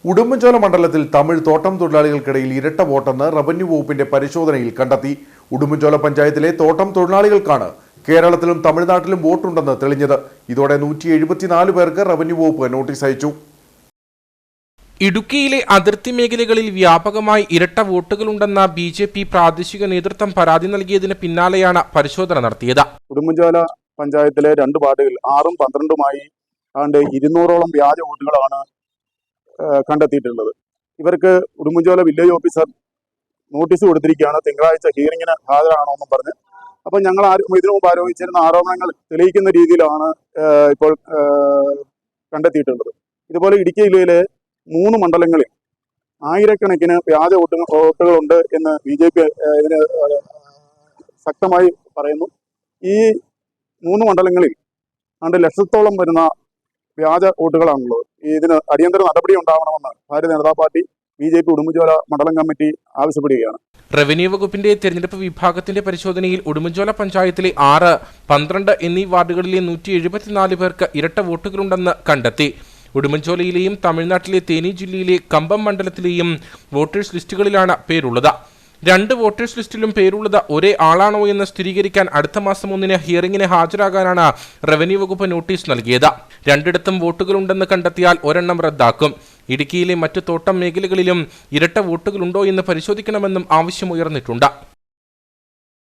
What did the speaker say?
ഉടുമ്പൻചോല മണ്ഡലത്തിൽ തമിഴ് തോട്ടം തൊഴിലാളികൾക്കിടയിൽ ഇരട്ട വോട്ടെന്ന് റവന്യൂ വകുപ്പിന്റെ പരിശോധനയിൽ കണ്ടെത്തി. ഉടുമ്പൻചോല പഞ്ചായത്തിലെ തോട്ടം തൊഴിലാളികൾക്കാണ് കേരളത്തിലും തമിഴ്നാട്ടിലും വോട്ടുണ്ടെന്ന് തെളിഞ്ഞത്. ഇതോടെ 174 പേർക്ക് റവന്യൂ വകുപ്പ് നോട്ടീസ് അയച്ചു. ഇടുക്കിയിലെ അതിർത്തി മേഖലകളിൽ വ്യാപകമായി ഇരട്ട വോട്ടുകളുണ്ടെന്ന BJP പ്രാദേശിക നേതൃത്വം പരാതി നൽകിയതിന് പിന്നാലെയാണ് പരിശോധന നടത്തിയത്. ഉടുമ്പൻചോല പഞ്ചായത്തിലെ 2 വാർഡുകൾ 6ഉം 12ഉമായി 200ഓളം വ്യാജ വോട്ടുകളാണ് കണ്ടെത്തിയിട്ടുള്ളത്. ഇവർക്ക് ഉടുമ്പൻചോല വില്ലേജ് ഓഫീസർ നോട്ടീസ് കൊടുത്തിരിക്കുകയാണ്. തിങ്കളാഴ്ച ഹിയറിങ്ങിന് ഹാജരാകണമെന്നും പറഞ്ഞ്. അപ്പോൾ ഞങ്ങൾ ഇതിനു മുമ്പ് ആരോപിച്ചിരുന്ന ആരോപണങ്ങൾ തെളിയിക്കുന്ന രീതിയിലാണ് ഇപ്പോൾ കണ്ടെത്തിയിട്ടുള്ളത്. ഇതുപോലെ ഇടുക്കി ജില്ലയിലെ 3 മണ്ഡലങ്ങളിൽ ആയിരക്കണക്കിന് വ്യാജ വോട്ടുകളുണ്ട് എന്ന് BJP ഇതിന് ശക്തമായി പറയുന്നു. ഈ 3 മണ്ഡലങ്ങളിൽ 2 ലക്ഷത്തോളം വരുന്ന വ്യാജ വോട്ടുകളാണുള്ളത്. ഇതിന് അടിയന്തര നടപടി ഉണ്ടാവണമെന്ന് ഭാരതീയ ജനതാ പാർട്ടി BJP ഉടുമ്പൻചോല മണ്ഡലം കമ്മിറ്റി ആവശ്യപ്പെടുകയാണ്. റവന്യൂ വകുപ്പിന്റെ തെരഞ്ഞെടുപ്പ് വിഭാഗത്തിന്റെ പരിശോധനയിൽ ഉടുമ്പൻചോല പഞ്ചായത്തിലെ 6, 12 എന്നീ വാർഡുകളിലെ 174 പേർക്ക് ഇരട്ട വോട്ടുകളുണ്ടെന്ന് കണ്ടെത്തി. ഉടുമ്പൻചോലയിലെയും തമിഴ്നാട്ടിലെ തേനി ജില്ലയിലെ കമ്പം മണ്ഡലത്തിലെയും വോട്ടേഴ്സ് ലിസ്റ്റുകളിലാണ് പേരുള്ളത്. 2 വോട്ടേഴ്സ് ലിസ്റ്റിലും പേരുള്ളത് ഒരേ ആളാണോ എന്ന് സ്ഥിരീകരിക്കാൻ അടുത്ത മാസം 1-ന് ഹിയറിംഗിന് ഹാജരാകാനാണ് റവന്യൂ വകുപ്പ് നോട്ടീസ് നൽകിയത്. 2ഇടത്തും വോട്ടുകളുണ്ടെന്ന് കണ്ടെത്തിയാൽ ഒരെണ്ണം റദ്ദാക്കും. ഇടുക്കിയിലെ മറ്റു തോട്ടം മേഖലകളിലും ഇരട്ട വോട്ടുകളുണ്ടോ എന്ന് പരിശോധിക്കണമെന്നും ആവശ്യമുയർന്നിട്ടുണ്ട്.